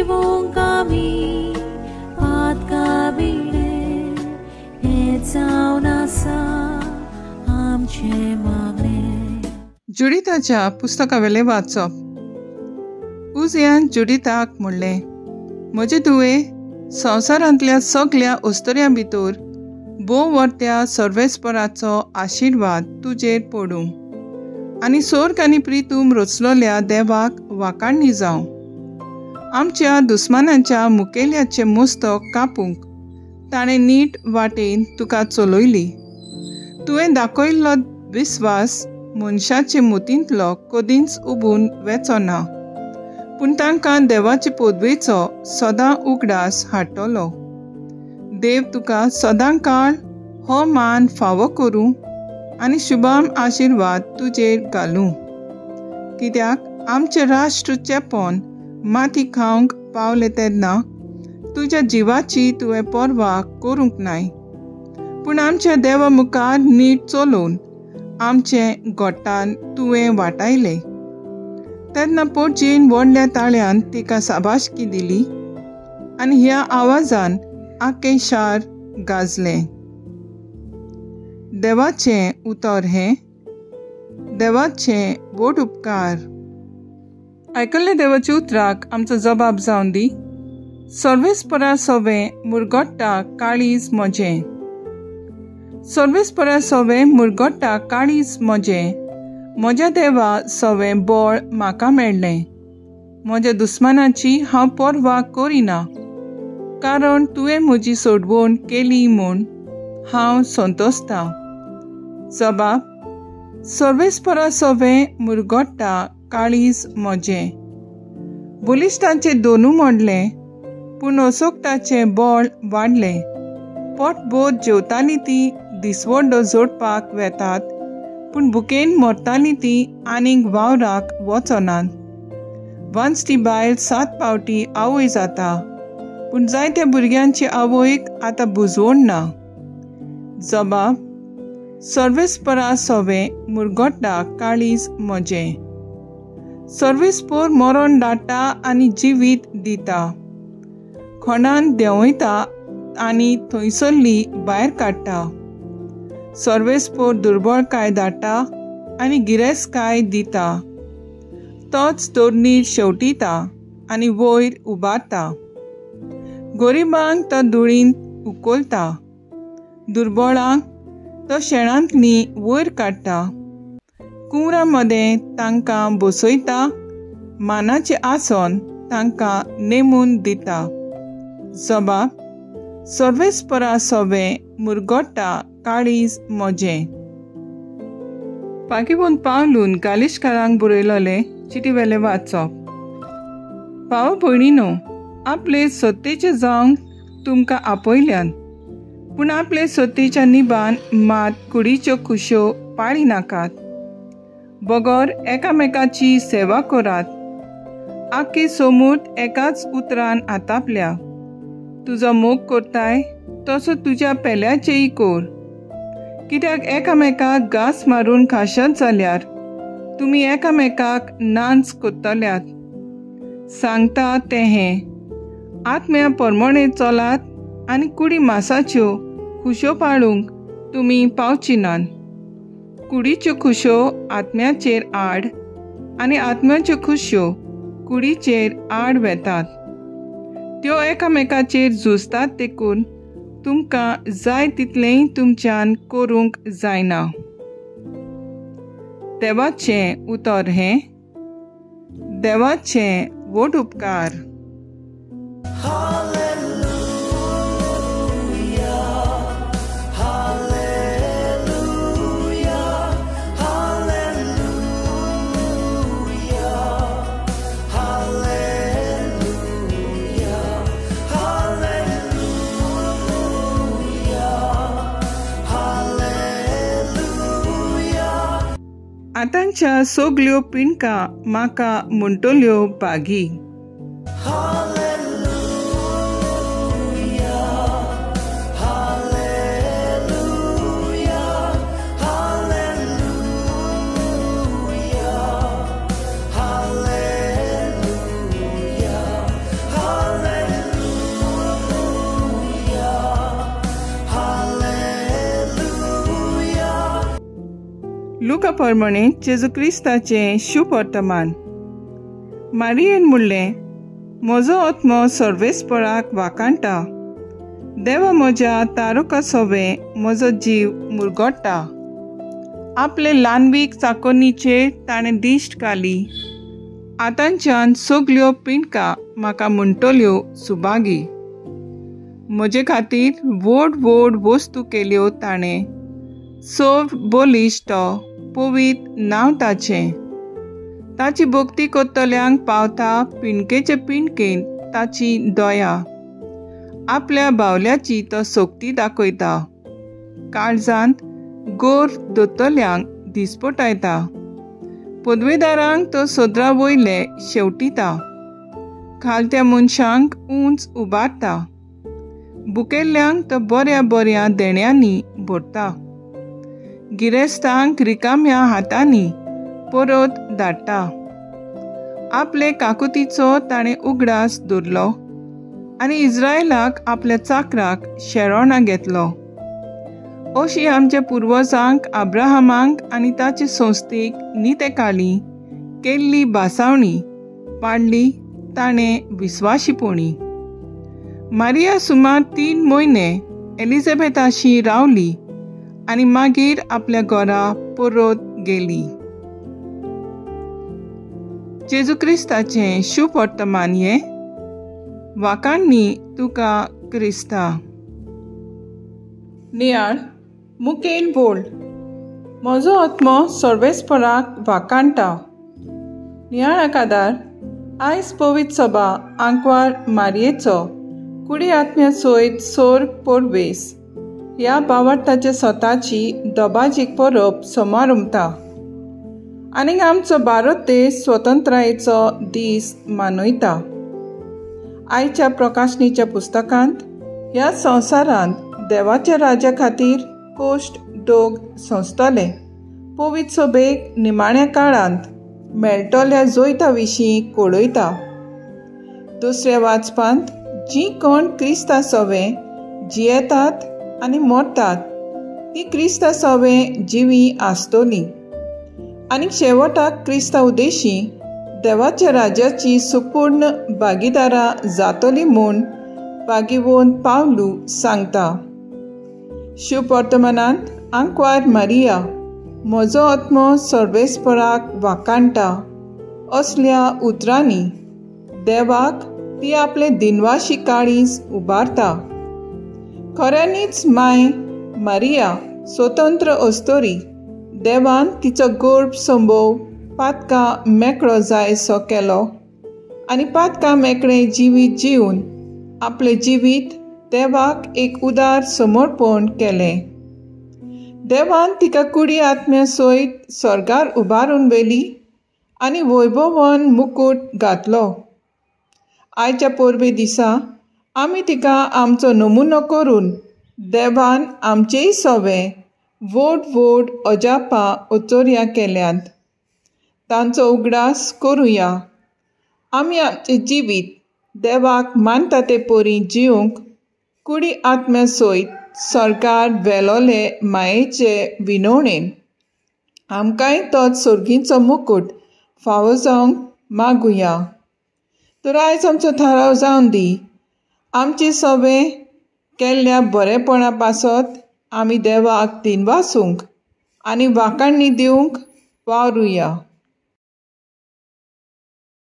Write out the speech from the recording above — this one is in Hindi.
दिवोंक आमी पातकाबिणे हे जावन आसा आमचे मागणे. जुडिताच्या पुस्तकावेले वाचप. उजियान जुडिताक म्हणलें, म्हजे धुवे, संवसारांतल्या सगळ्या अस्तुऱ्यां भितर भोव वर्त्या सर्वेस्पराचो आशिर्वाद तुजेर पडूं आनी सोर्ग आनी प्रितूम रचलोल्या देवाक वाकाणणी जावं. आमच्या दुस्मानांच्या मुखेल्याचें मस्तक कापूंक ताणें नीट वाटेन तुका चलयली. तुवें दाखयल्लो विस्वास मनशाचे मतींतलो कदींच उबून वेचना, पूण तांकां देवाचे पदवेचो सदां उगडास हाडटलो. देव तुका सदां काळ हो मान फावो करूं आनी शुभाम आशिर्वाद तुजेर घालूं. कित्याक आमचें राष्ट्र चेपोन माती खावंक पावलें तेन्ना तुज्या जिवाची तुवें पर्वा करूंक नाय, पूण आमच्या देवा मुखार नीट चलोवन आमचें गोठान तुवें वाटायलें. तेन्ना पोरजीन व्हडल्या ताळ्यान तिका साबाशकी दिली आनी ह्या आवाजान आख्खें शार गाजलें. देवाचें उतर हें, देवाचें व्हड उपकार. आयकल्ले देवाच्या उतराक आमचो जबाब जावन दी. सर्वेस्परा सवें मुरगोडटा काळीज म्हजें. सर्वेस्परा सवें मुरगोडटा काळीज म्हजें. म्हज्या देवा सवें बळ म्हाका मेळ्ळें. म्हज्या दुस्मानाची हांव पर्वा करिना, कारण तुवें म्हजी सोडवण केली म्हूण हांव संतोसतां. जबाब. सर्वेस्परा सवें मुरगोडटा काळीज म्हजें. बलिश्टांचें दोनू मोडलें, पूण अशोक्ताचें बळ वाडलें. पोटभर जेवतालीं तीं दिसवड्डो जोडपाक वेतात, पूण भुकेन मरतालीं तीं आनीक वावराक वचनात. वांचटी बायल 7 पावटी आवय जाता, पूण जायत्या भुरग्यांची आवयक आतां बुजवण ना. जबाब. सर्वेस्परा सवें मुरगोडटा काळीज म्हजें. सर्वेस्पर मरण दाटा आनी जिवीत दिता. खोंडान देंवयता आनी थंयसरली भायर काडटा. सर्वेस्पर दुर्बळकाय दाटा आनी गिरेस्तकाय दिता. तोच तोरणीर शेवटिता आनी वयर उबारता. गरीबांक तो धुळीन उखलता. दुर्बळांक तो शेणांतली वयर काडटा. कुंवरां मदें तांकां बसयता. मानाचें आसन तांकां नेमून दिता. जबाब. सर्वेस्परा सवें मुरगोडटा काळीज म्हजें. पाकिवून पावलून गालिशकारांक बरयलोलें चिटीवेलें वाचप. भाव भयणीनो, आपले सत्तेचें जावंक तुमकां आपयल्यान, पूण आपले सत्तेच्या निबान मात कुडीच्यो खुश्यो पाळी नाकात. बगर एकामेकाची सेवा करात. आख्खी समूत एकाच उतरान आतापल्या. तुजो मोग करताय तसो तुज्या पेल्याचेय कर. कित्याक एकामेकाक घास मारून खाशात जाल्यार तुमी एकामेकाक नांच करतल्यात. सांगता तें हें, आत्म्या परमणे चलात आनी कुडी मासाच्यो खुश्यो पाळूंक तुमी पावची नात. कुडीच्यो खुश्यो आत्म्याचेर आड आनी आत्म्याच्यो खुश्यो कुडीचेर आड वेतात. त्यो एकामेकाचेर झुजतात देखून तुमकां जाय तितलेंय तुमच्यान करूंक जायना. देवाचें उतर हें, देवाचें व्हड उपकार. आतांच्या सगल्यो पिणकां म्हाका म्हणटल्यो बागी. लोका प्रमाणे जेजू क्रिस्ताचें शुभ वर्तमान. मारियेन म्हणलें, म्हजो आत्मो सर्वेस्पराक वाकाणटा. देवा म्हज्या तारुका सोबे म्हजो जीव मुरगोडटा. आपले ल्हानवीक चाकोनीचेर ताणें दिश्ट घाली. आतांच्यान सगल्यो पिणकां म्हाका म्हणटल्यो सुभागी. म्हजे खातीर व्हड व्हड वस्तू केल्यो ताणें. सोव बोलिश्ट पवित नांव ताचें. ताची भक्ती कोत्तल्यांक पावता पिणकेचे पिणकेन ताची दया. आपल्या बावल्याची तो सोक्ती दाखयता. काळजांत गोर्फ दोतोल्यांक दिसपटायता. पदवेदारांक तो सदरा वयले शेवटिता. खालत्या मनशांक उंच उबारता. बुकेल्ल्यांक तो बऱ्या बऱ्या देण्यांनी भरता. गिरेस्तांक रिकाम्या हातांनी परत धाडटा. आपले काकुतीचो ताणें उगडास दवरलो आनी इस्रायलाक आपल्या चाकराक शेरोणा घेतलो. अशी आमच्या पुर्वजांक अब्राहमांक आनी ताचे संस्थेक नितेकाली केल्ली बासावणी पाडली ताणें विस्वाशीपणी. मारिया सुमार 3 म्हयने एलिझाबेथाशी रावली आनी मागीर आपल्या घरा परत गेली. जेजू क्रिस्ताचें शुभ वर्तमान हे. वाकाणणी तुका क्रिस्ता. नियाळ मुखेल बोल. म्हजो आत्मो सर्वेस्पराक वाकाणटा. नियाळ आकादार. आयज पवित्र सभा आंकवार मारयेचो कुडी आत्म्या सयत सोर पोरवेस ह्या भावार्थाचे स्वताची दोबाजीक परब समारंभता. आनी आमचो भारत देश स्वतंत्रायेचो दीस मनयता. आयच्या प्रकाशनीच्या पुस्तकांत ह्या संवसारांत देवाच्या राज्या खातीर कोश्ट दोग संस्थले. पवित्र सभेक निमाण्या काळांत मेळटल्या जोयता विशीं कळयता. दुसऱ्या वाचपांत जी कोण क्रिस्ता सवे जियेतात आनी मरतात ती क्रिस्ता सवे जिवी आसतली. आनी शेवटाक क्रिस्ता उदेशी देवाच्या राज्याची सुपूर्ण भागीदारां जातली म्हूण पागिवोन पावलू सांगता. शुभ वर्तमानांत आंकवार मारिया म्हजो आत्मो सर्वेस्पराक वाकाणटा असल्या उतरांनी देवाक ती आपले दिनवाशी काळीज उबारता. खऱ्यांनीच माय मारिया स्वतंत्र असतरी देवान तिचो गर्भ संभोव पातकां मेकळो जायसो केलो आनी पातकां मेकळें जिवीत जिवन आपले जिवीत देवाक एक उदार समर्पण केलें. देवान तिका कुडी आत्म्या सयत स्वर्गार उबारून व्हेली आनी वैभवान मुकुट घातलो. आयच्या परबे दिसा आमी तिका आमचो नमुनो करून देवान आमचेय सवे व्हड व्हड अजापां अचोऱ्या केल्यांत. तांचो उगडास करुया. आमी आमचें जिवीत देवाक मानता ते परी जिवंक कुडी आत्म्या सयत सरकार वेलोले मायेचे विनवणेन आमकांय तोच सर्गीचो मुकुट फावो जावंक मागुया. तर आयज आमचो थाराव जावन दी. आमचे सवे केल्ल्या बरेपणा पासत आमी देवाक दिनवासूंक आनी वाकाणणी दिवंक वावरुया.